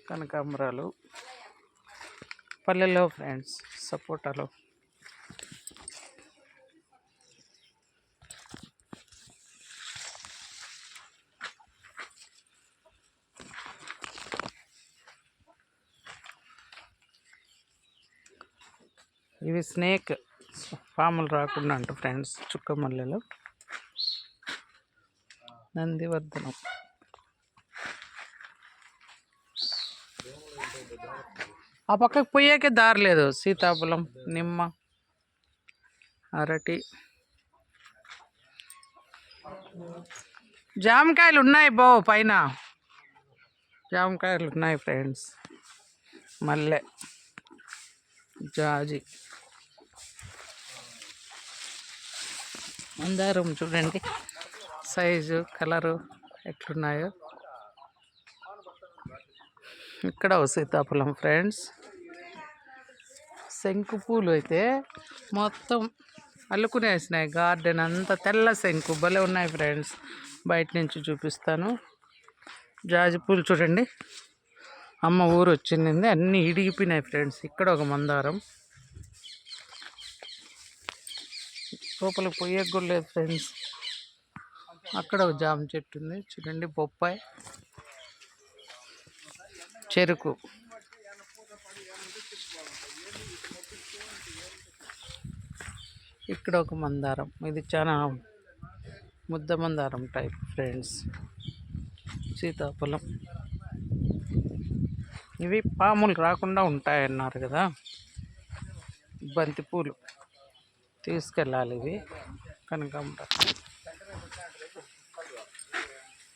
కనకాంబరాలు పల్లెల్లో ఫ్రెండ్స్, సపోటాలు. ఇవి స్నేక్ పాములు రాకుండా అంట ఫ్రెండ్స్. చుక్క మల్లెలు, నందివర్ధనం. ఆ పక్కకు పోయాకే దారి లేదు. సీతాఫలం, నిమ్మ, అరటి, జామకాయలు ఉన్నాయి పైన జామకాయలు ఉన్నాయి ఫ్రెండ్స్. మల్లె, జాజి, మందారం చూడండి సైజు, కలరు ఎట్లున్నాయో. ఇక్కడ సీతాఫలం ఫ్రెండ్స్. శంకు పూలు అయితే మొత్తం అల్లుకునేసినాయి. గార్డెన్ అంతా తెల్ల శంకు భలే ఉన్నాయి ఫ్రెండ్స్. బయట నుంచి చూపిస్తాను. జాజి పూలు చూడండి, అమ్మ ఊరు వచ్చింది, అన్నీ ఇడిగిపోయినాయి ఫ్రెండ్స్. ఇక్కడ ఒక మందారం, లోపలికి పోయేకి కూడా లేదు ఫ్రెండ్స్. అక్కడ ఒక జామ చెట్టు ఉంది చూడండి, బొప్పాయి, చెరుకు. ఇక్కడ ఒక మందారం, ఇది చాలా ముద్ద మందారం టైప్ ఫ్రెండ్స్. సీతాఫలం. ఇవి పాములు రాకుండా ఉంటాయన్నారు కదా. బంతి పూలు తీసుకెళ్ళాలి ఇవి. కనకాంబరం.